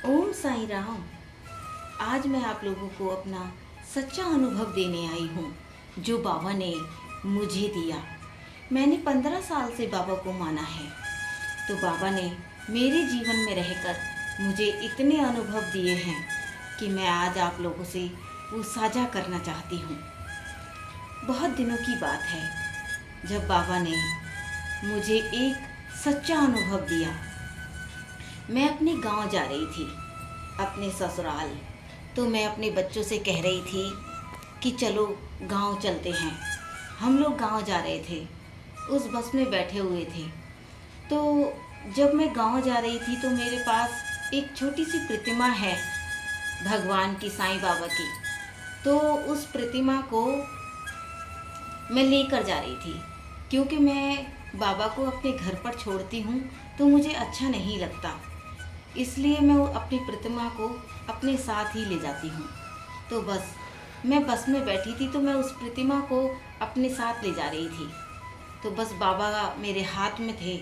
ओम साईं राम। आज मैं आप लोगों को अपना सच्चा अनुभव देने आई हूँ जो बाबा ने मुझे दिया। मैंने 15 साल से बाबा को माना है। तो बाबा ने मेरे जीवन में रहकर मुझे इतने अनुभव दिए हैं कि मैं आज आप लोगों से वो साझा करना चाहती हूँ। बहुत दिनों की बात है जब बाबा ने मुझे एक सच्चा अनुभव दिया। मैं अपने गांव जा रही थी, अपने ससुराल। तो मैं अपने बच्चों से कह रही थी कि चलो गांव चलते हैं। हम लोग गांव जा रहे थे, उस बस में बैठे हुए थे। तो जब मैं गांव जा रही थी तो मेरे पास एक छोटी सी प्रतिमा है भगवान की, साईं बाबा की। तो उस प्रतिमा को मैं लेकर जा रही थी क्योंकि मैं बाबा को अपने घर पर छोड़ती हूँ तो मुझे अच्छा नहीं लगता, इसलिए मैं वो अपनी प्रतिमा को अपने साथ ही ले जाती हूँ। तो बस मैं बस में बैठी थी तो मैं उस प्रतिमा को अपने साथ ले जा रही थी। तो बस बाबा मेरे हाथ में थे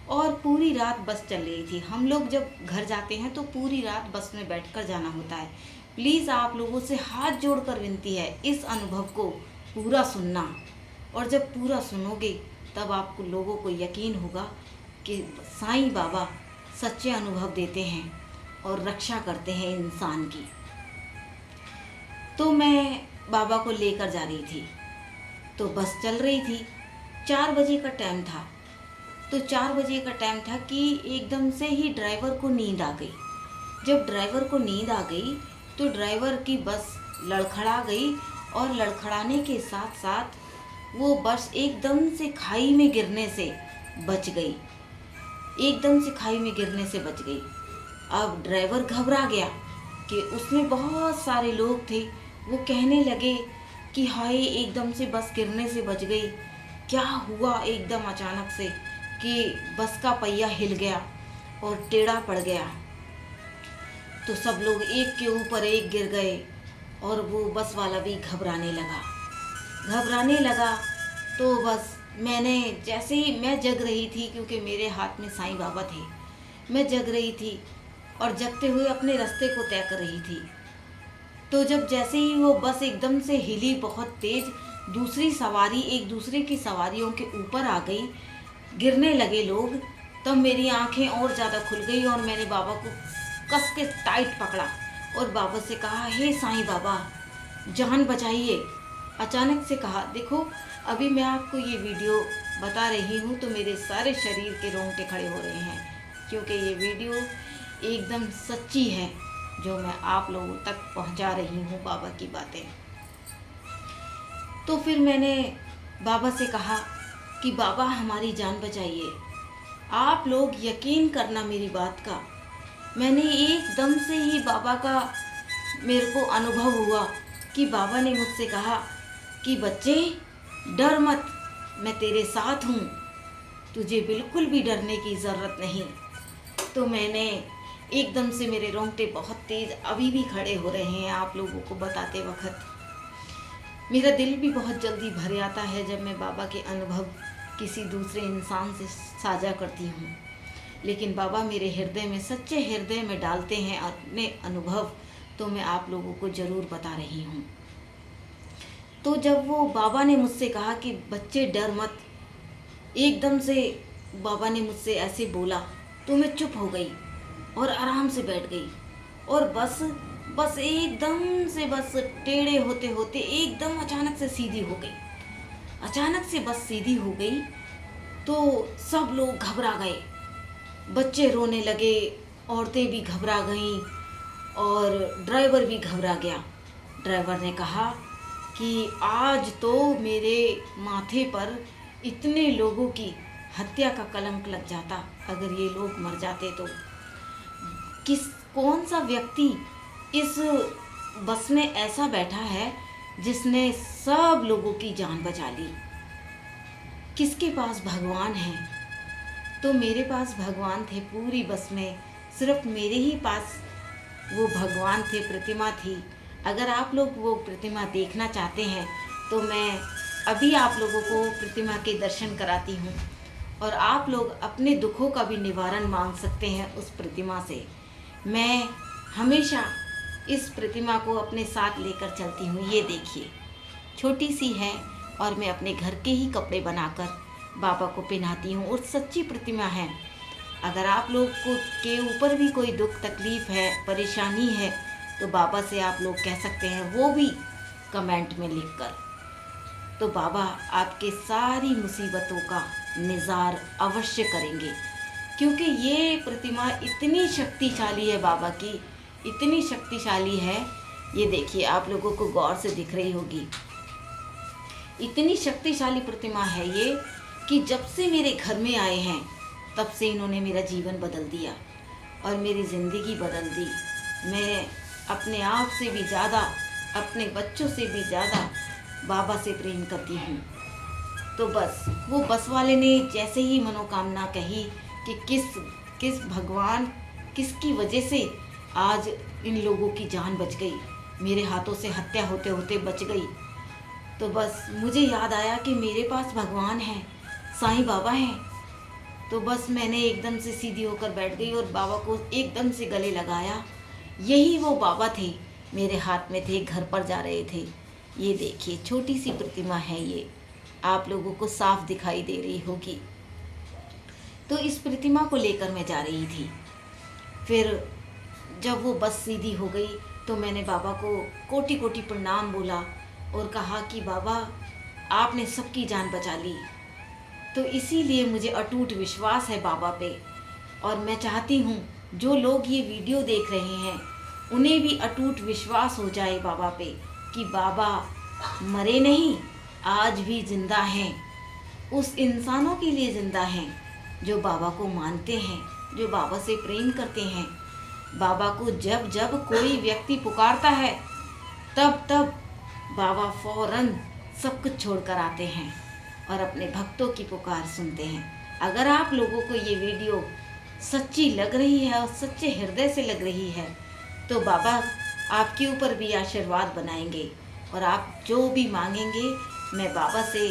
और पूरी रात बस चल रही थी। हम लोग जब घर जाते हैं तो पूरी रात बस में बैठकर जाना होता है। प्लीज़ आप लोगों से हाथ जोड़कर विनती है, इस अनुभव को पूरा सुनना। और जब पूरा सुनोगे तब आपको लोगों को यकीन होगा कि साईं बाबा सच्चे अनुभव देते हैं और रक्षा करते हैं इंसान की। तो मैं बाबा को लेकर जा रही थी। तो बस चल रही थी, 4 बजे का टाइम था। तो 4 बजे का टाइम था कि एकदम से ही ड्राइवर को नींद आ गई। जब ड्राइवर को नींद आ गई तो ड्राइवर की बस लड़खड़ा गई और लड़खड़ाने के साथ साथ वो बस एकदम से खाई में गिरने से बच गई। एकदम से खाई में गिरने से बच गई। अब ड्राइवर घबरा गया कि उसमें बहुत सारे लोग थे। वो कहने लगे कि हाय, एकदम से बस गिरने से बच गई, क्या हुआ एकदम अचानक से कि बस का पहिया हिल गया और टेढ़ा पड़ गया। तो सब लोग एक के ऊपर एक गिर गए और वो बस वाला भी घबराने लगा। तो बस मैंने जैसे ही मैं जग रही थी, क्योंकि मेरे हाथ में साईं बाबा थे, मैं जग रही थी और जगते हुए अपने रास्ते को तय कर रही थी। तो जब जैसे ही वो बस एकदम से हिली बहुत तेज, दूसरी सवारी एक दूसरे की सवारियों के ऊपर आ गई, गिरने लगे लोग। तब मेरी आंखें और ज़्यादा खुल गई और मैंने बाबा को कस के टाइट पकड़ा और बाबा से कहा, हे साईं बाबा, जान बचाइए। अचानक से कहा। देखो, अभी मैं आपको ये वीडियो बता रही हूँ तो मेरे सारे शरीर के रोंगटे खड़े हो रहे हैं, क्योंकि ये वीडियो एकदम सच्ची है जो मैं आप लोगों तक पहुँचा रही हूँ बाबा की बातें। तो फिर मैंने बाबा से कहा कि बाबा, हमारी जान बचाइए। आप लोग यकीन करना मेरी बात का, मैंने एकदम से ही बाबा का मेरे को अनुभव हुआ कि बाबा ने मुझसे कहा कि बच्चे, डर मत, मैं तेरे साथ हूँ, तुझे बिल्कुल भी डरने की ज़रूरत नहीं। तो मैंने एकदम से, मेरे रोंगटे बहुत तेज़ अभी भी खड़े हो रहे हैं आप लोगों को बताते वक्त। मेरा दिल भी बहुत जल्दी भर आता है जब मैं बाबा के अनुभव किसी दूसरे इंसान से साझा करती हूँ। लेकिन बाबा मेरे हृदय में, सच्चे हृदय में डालते हैं अपने अनुभव, तो मैं आप लोगों को ज़रूर बता रही हूँ। तो जब वो बाबा ने मुझसे कहा कि बच्चे डर मत, एकदम से बाबा ने मुझसे ऐसे बोला तो मैं चुप हो गई और आराम से बैठ गई। और बस एकदम से बस टेढ़े होते होते एकदम अचानक से सीधी हो गई। अचानक से बस सीधी हो गई तो सब लोग घबरा गए, बच्चे रोने लगे, औरतें भी घबरा गईं और ड्राइवर भी घबरा गया। ड्राइवर ने कहा कि आज तो मेरे माथे पर इतने लोगों की हत्या का कलंक लग जाता अगर ये लोग मर जाते तो। कौन सा व्यक्ति इस बस में ऐसा बैठा है जिसने सब लोगों की जान बचा ली? किसके पास भगवान है? तो मेरे पास भगवान थे पूरी बस में, सिर्फ मेरे ही पास वो भगवान थे, प्रतिमा थी। अगर आप लोग वो प्रतिमा देखना चाहते हैं तो मैं अभी आप लोगों को प्रतिमा के दर्शन कराती हूँ और आप लोग अपने दुखों का भी निवारण मांग सकते हैं उस प्रतिमा से। मैं हमेशा इस प्रतिमा को अपने साथ लेकर चलती हूँ। ये देखिए, छोटी सी है और मैं अपने घर के ही कपड़े बनाकर बाबा को पहनाती हूँ और सच्ची प्रतिमा है। अगर आप लोग को के ऊपर भी कोई दुख तकलीफ़ है, परेशानी है, तो बाबा से आप लोग कह सकते हैं, वो भी कमेंट में लिखकर। तो बाबा आपके सारी मुसीबतों का निज़ार अवश्य करेंगे, क्योंकि ये प्रतिमा इतनी शक्तिशाली है, बाबा की इतनी शक्तिशाली है। ये देखिए, आप लोगों को गौर से दिख रही होगी, इतनी शक्तिशाली प्रतिमा है ये कि जब से मेरे घर में आए हैं तब से इन्होंने मेरा जीवन बदल दिया और मेरी ज़िंदगी बदल दी। मैं अपने आप से भी ज़्यादा, अपने बच्चों से भी ज़्यादा बाबा से प्रेम करती हूँ। तो बस वो बस वाले ने जैसे ही मनोकामना कही कि किस भगवान, किसकी वजह से आज इन लोगों की जान बच गई, मेरे हाथों से हत्या होते होते बच गई, तो बस मुझे याद आया कि मेरे पास भगवान है, साईं बाबा हैं। तो बस मैंने एकदम से सीधी होकर बैठ गई और बाबा को एकदम से गले लगाया। यही वो बाबा थे, मेरे हाथ में थे, घर पर जा रहे थे। ये देखिए, छोटी सी प्रतिमा है, ये आप लोगों को साफ दिखाई दे रही होगी। तो इस प्रतिमा को लेकर मैं जा रही थी। फिर जब वो बस सीधी हो गई तो मैंने बाबा को कोटि कोटि प्रणाम बोला और कहा कि बाबा, आपने सबकी जान बचा ली। तो इसीलिए मुझे अटूट विश्वास है बाबा पे, और मैं चाहती हूँ जो लोग ये वीडियो देख रहे हैं उन्हें भी अटूट विश्वास हो जाए बाबा पे कि बाबा मरे नहीं, आज भी जिंदा हैं। उस इंसानों के लिए जिंदा हैं जो बाबा को मानते हैं, जो बाबा से प्रेम करते हैं। बाबा को जब जब कोई व्यक्ति पुकारता है तब तब बाबा फौरन सब कुछ छोड़कर आते हैं और अपने भक्तों की पुकार सुनते हैं। अगर आप लोगों को ये वीडियो सच्ची लग रही है और सच्चे हृदय से लग रही है तो बाबा आपके ऊपर भी आशीर्वाद बनाएंगे और आप जो भी मांगेंगे, मैं बाबा से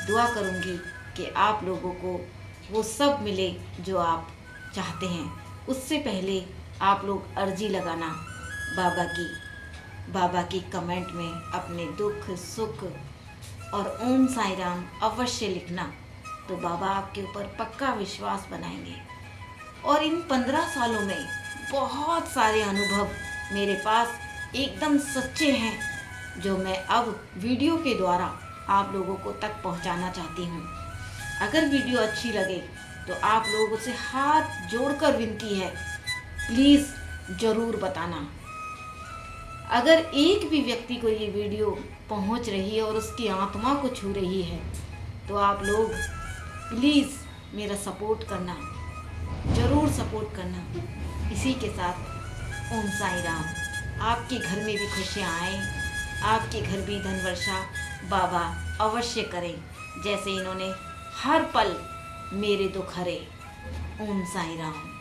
दुआ करूंगी कि आप लोगों को वो सब मिले जो आप चाहते हैं। उससे पहले आप लोग अर्जी लगाना बाबा की कमेंट में अपने दुख सुख और ओम साईं राम अवश्य लिखना, तो बाबा आपके ऊपर पक्का विश्वास बनाएंगे। और इन 15 सालों में बहुत सारे अनुभव मेरे पास एकदम सच्चे हैं जो मैं अब वीडियो के द्वारा आप लोगों को तक पहुंचाना चाहती हूं। अगर वीडियो अच्छी लगे तो आप लोगों से हाथ जोड़कर विनती है, प्लीज़ ज़रूर बताना। अगर एक भी व्यक्ति को ये वीडियो पहुंच रही है और उसकी आत्मा को छू रही है तो आप लोग प्लीज़ मेरा सपोर्ट करना, ज़रूर सपोर्ट करना। इसी के साथ ओम साईं राम, आपके घर में भी खुशियाँ आएँ, आपके घर भी धन वर्षा बाबा अवश्य करें, जैसे इन्होंने हर पल मेरे दुख हरे। ओम साईं राम।